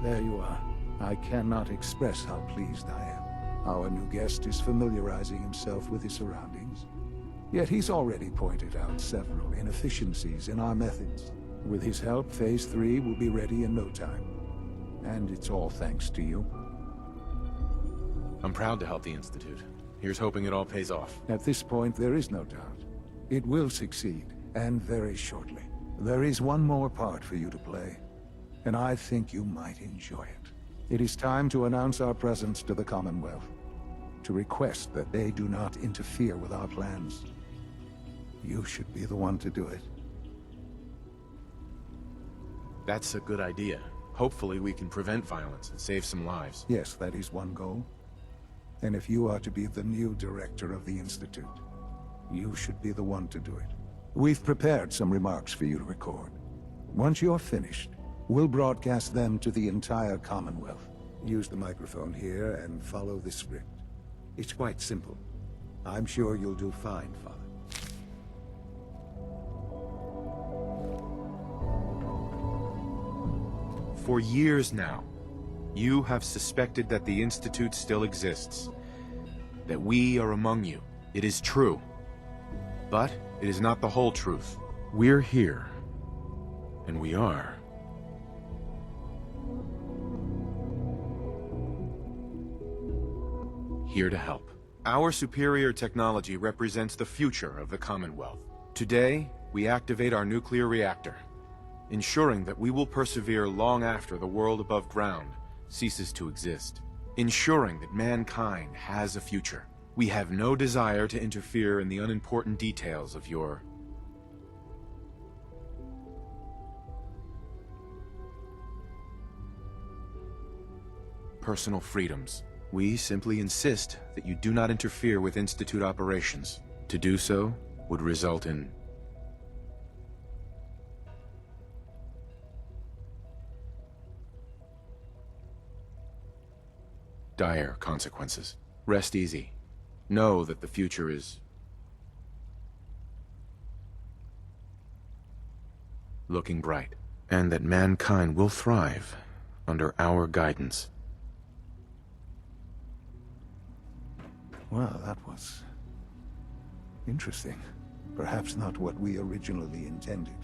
There you are. I cannot express how pleased I am. Our new guest is familiarizing himself with his surroundings. Yet he's already pointed out several inefficiencies in our methods. With his help, Phase 3 will be ready in no time. And it's all thanks to you. I'm proud to help the Institute. Here's hoping it all pays off. At this point, there is no doubt. It will succeed, and very shortly. There is one more part for you to play, and I think you might enjoy it. It is time to announce our presence to the Commonwealth, to request that they do not interfere with our plans. You should be the one to do it. That's a good idea. Hopefully we can prevent violence and save some lives. Yes, that is one goal. And if you are to be the new director of the Institute, you should be the one to do it. We've prepared some remarks for you to record. Once you're finished, we'll broadcast them to the entire Commonwealth. Use the microphone here and follow the script. It's quite simple. I'm sure you'll do fine, Father. For years now, you have suspected that the Institute still exists, that we are among you. It is true, but it is not the whole truth. We're here, and we are. Here to help. Our superior technology represents the future of the Commonwealth. Today, we activate our nuclear reactor, ensuring that we will persevere long after the world above ground ceases to exist. Ensuring that mankind has a future. We have no desire to interfere in the unimportant details of your personal freedoms. We simply insist that you do not interfere with Institute operations. To do so would result in dire consequences. Rest easy. Know that the future is looking bright, and that mankind will thrive under our guidance. Well, that was interesting. Perhaps not what we originally intended,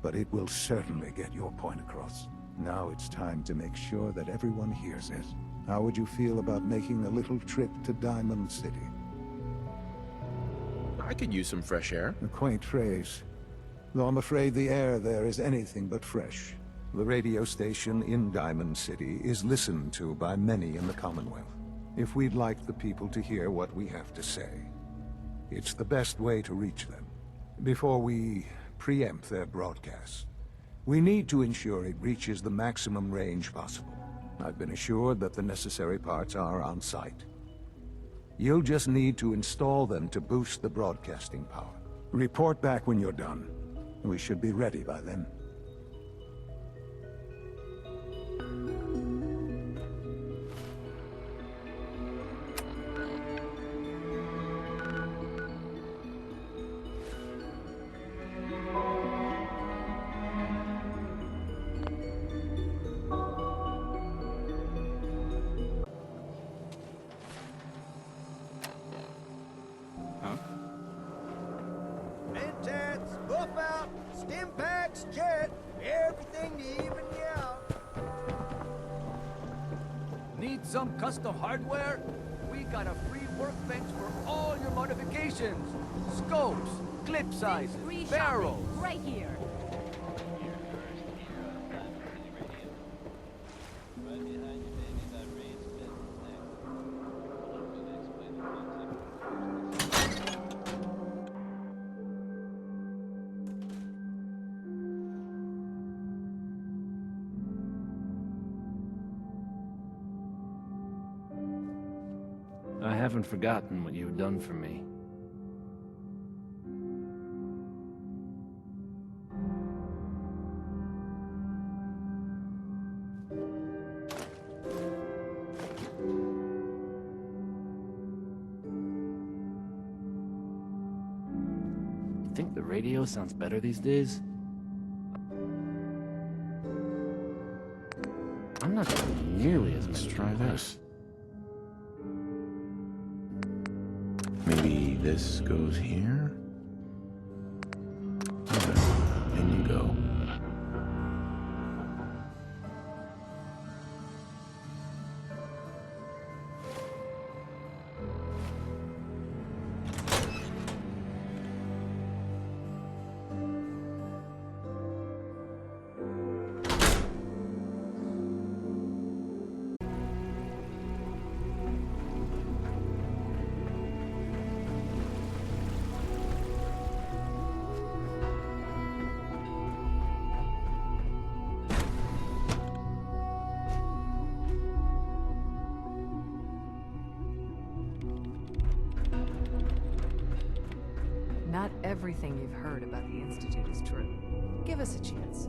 but it will certainly get your point across. Now it's time to make sure that everyone hears it. How would you feel about making a little trip to Diamond City? I could use some fresh air. A quaint phrase, though I'm afraid the air there is anything but fresh. The radio station in Diamond City is listened to by many in the Commonwealth. If we'd like the people to hear what we have to say, it's the best way to reach them. Before we preempt their broadcast, we need to ensure it reaches the maximum range possible. I've been assured that the necessary parts are on site. You'll just need to install them to boost the broadcasting power. Report back when you're done. We should be ready by then. Need some custom hardware? We got a free workbench for all your modifications. Scopes, clip sizes, barrels. Right here. I haven't forgotten what you've done for me. You think the radio sounds better these days? I'm I'm not nearly as Let's many try people. this. Maybe this goes here? Okay, in you go. Not everything you've heard about the Institute is true. Give us a chance.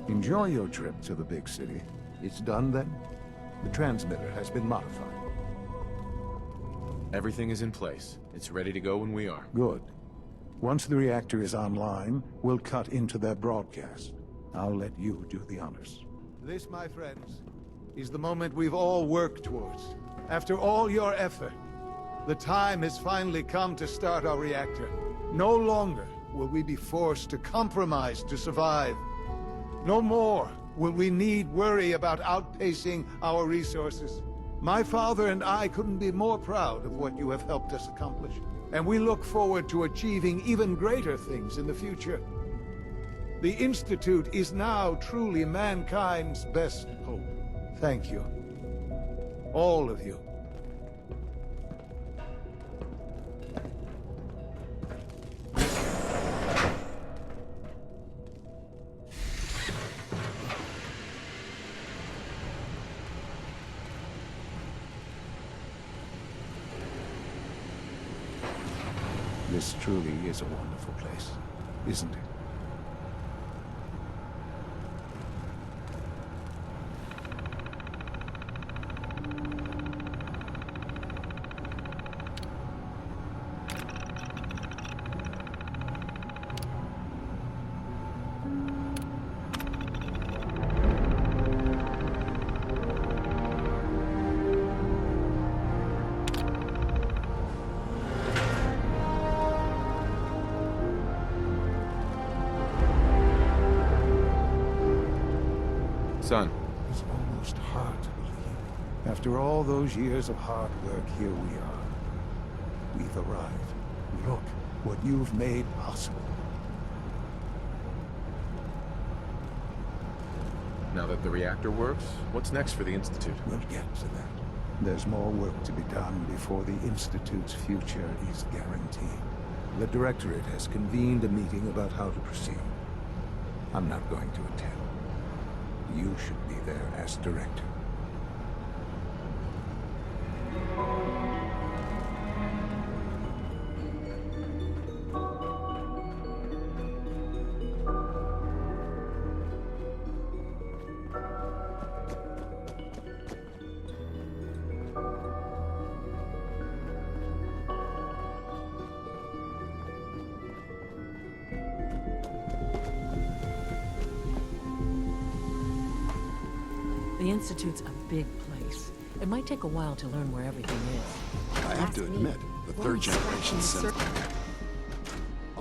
Enjoy your trip to the big city. It's done then? The transmitter has been modified. Everything is in place. It's ready to go when we are. Good. Once the reactor is online, we'll cut into their broadcast. I'll let you do the honors. This, my friends, is the moment we've all worked towards. After all your effort, the time has finally come to start our reactor. No longer will we be forced to compromise to survive. No more will we need worry about outpacing our resources. My father and I couldn't be more proud of what you have helped us accomplish, and we look forward to achieving even greater things in the future. The Institute is now truly mankind's best hope. Thank you. All of you. This truly is a wonderful place, isn't it? Son, It's almost hard to believe. After all those years of hard work, here we are. We've arrived. Look what you've made possible. now that the reactor works, what's next for the Institute? We'll get to that. There's more work to be done before the Institute's future is guaranteed. The Directorate has convened a meeting about how to proceed. I'm not going to attend. You should be there as Director. The Institute's a big place. It might take a while to learn where everything is. I have to admit, the third generation synth...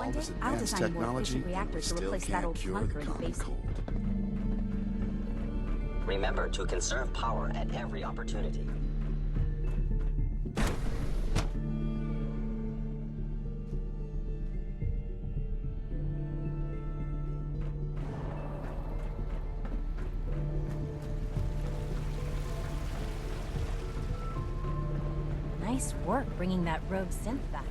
One day, this I'll advanced design a more technology, efficient reactor to still replace that can't old cure clunker the in the common basement. cold. Remember to conserve power at every opportunity. Nice work bringing that rogue synth back.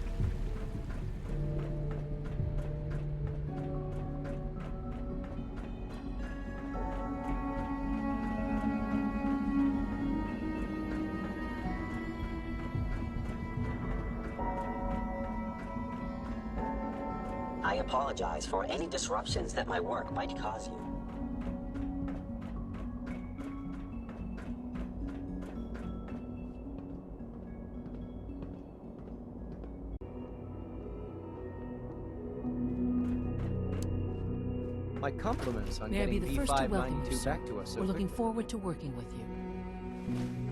I apologize for any disruptions that my work might cause you. My compliments on May I be getting the first to welcome you, B592 sir. back to us so We're looking quickly. forward to working with you.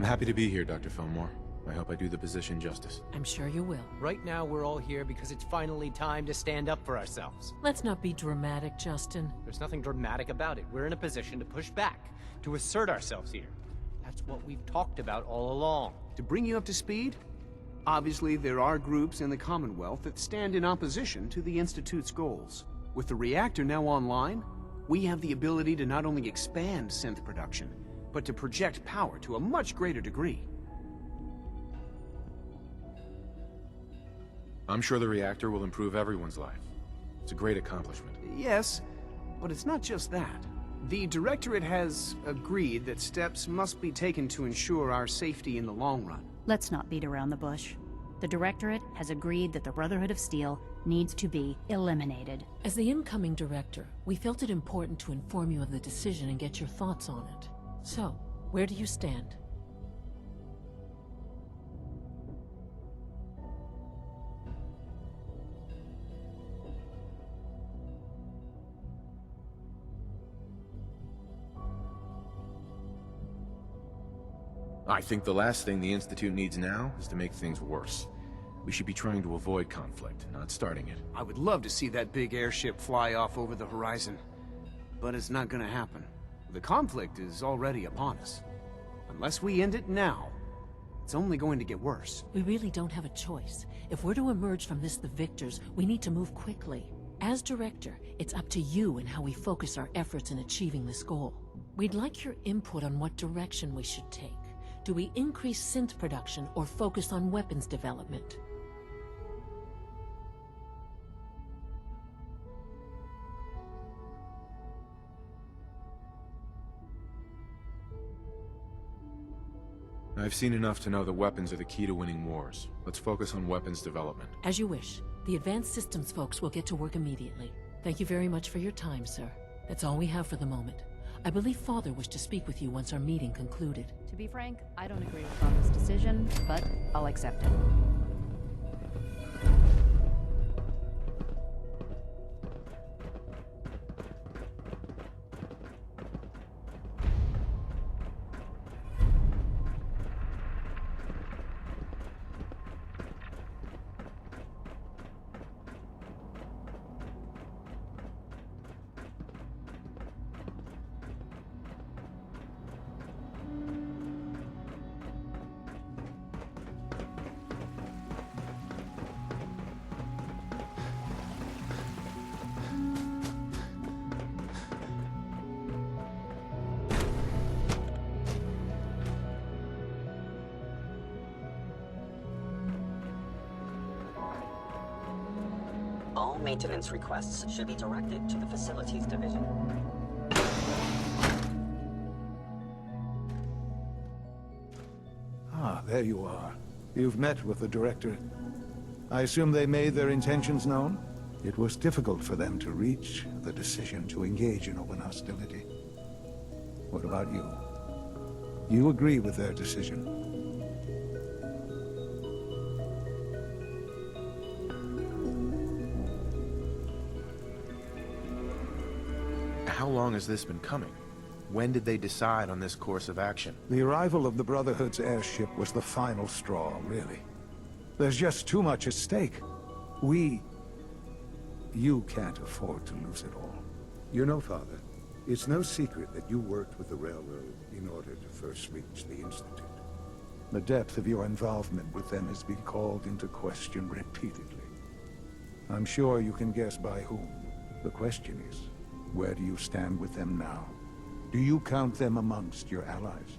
I'm happy to be here, Dr. Fillmore. I hope I do the position justice. I'm sure you will. Right now, we're all here because it's finally time to stand up for ourselves. Let's not be dramatic, Justin. There's nothing dramatic about it. We're in a position to push back, to assert ourselves here. That's what we've talked about all along. To bring you up to speed, obviously there are groups in the Commonwealth that stand in opposition to the Institute's goals. With the reactor now online, we have the ability to not only expand synth production, but to project power to a much greater degree. I'm sure the reactor will improve everyone's life. It's a great accomplishment. Yes, but it's not just that. The Directorate has agreed that steps must be taken to ensure our safety in the long run. Let's not beat around the bush. The Directorate has agreed that the Brotherhood of Steel needs to be eliminated. As the incoming director, we felt it important to inform you of the decision and get your thoughts on it. So, where do you stand? I think the last thing the Institute needs now is to make things worse. We should be trying to avoid conflict, not starting it. I would love to see that big airship fly off over the horizon, but it's not gonna happen. The conflict is already upon us. Unless we end it now, it's only going to get worse. We really don't have a choice. If we're to emerge from this the victors, we need to move quickly. As director, it's up to you and how we focus our efforts in achieving this goal. We'd like your input on what direction we should take. Do we increase synth production or focus on weapons development? I've seen enough to know that weapons are the key to winning wars. Let's focus on weapons development. As you wish. The advanced systems folks will get to work immediately. Thank you very much for your time, sir. That's all we have for the moment. I believe Father wished to speak with you once our meeting concluded. To be frank, I don't agree with Father's decision, but I'll accept it. All maintenance requests should be directed to the Facilities Division. Ah, there you are. You've met with the Directorate. I assume they made their intentions known? It was difficult for them to reach the decision to engage in open hostility. What about you? You agree with their decision? How long has this been coming? When did they decide on this course of action? The arrival of the Brotherhood's airship was the final straw, really. There's just too much at stake. You can't afford to lose it all. You know, Father, it's no secret that you worked with the Railroad in order to first reach the Institute. The depth of your involvement with them has been called into question repeatedly. I'm sure you can guess by whom. The question is, where do you stand with them now? Do you count them amongst your allies?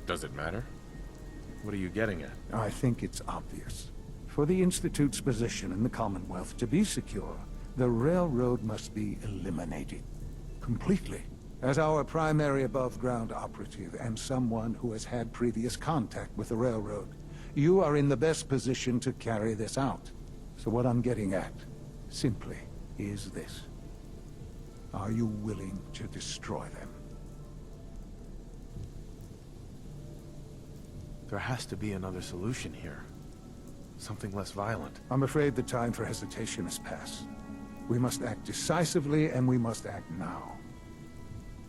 Does it matter? What are you getting at? I think it's obvious. For the Institute's position in the Commonwealth to be secure, the Railroad must be eliminated. Completely. As our primary above-ground operative and someone who has had previous contact with the Railroad, you are in the best position to carry this out. So what I'm getting at, simply, is this. Are you willing to destroy them? There has to be another solution here. Something less violent. I'm afraid the time for hesitation has passed. We must act decisively, and we must act now.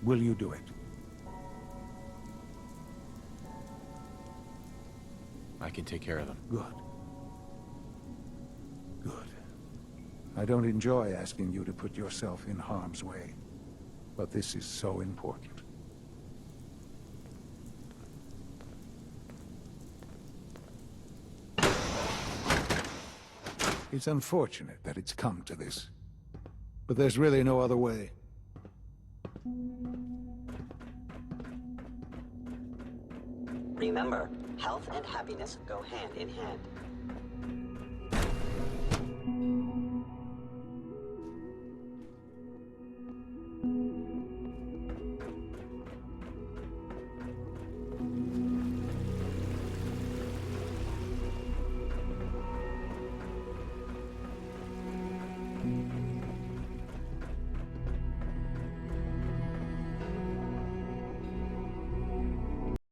Will you do it? I can take care of them. Good. Good. I don't enjoy asking you to put yourself in harm's way, but this is so important. It's unfortunate that it's come to this, but there's really no other way. Remember, health and happiness go hand in hand.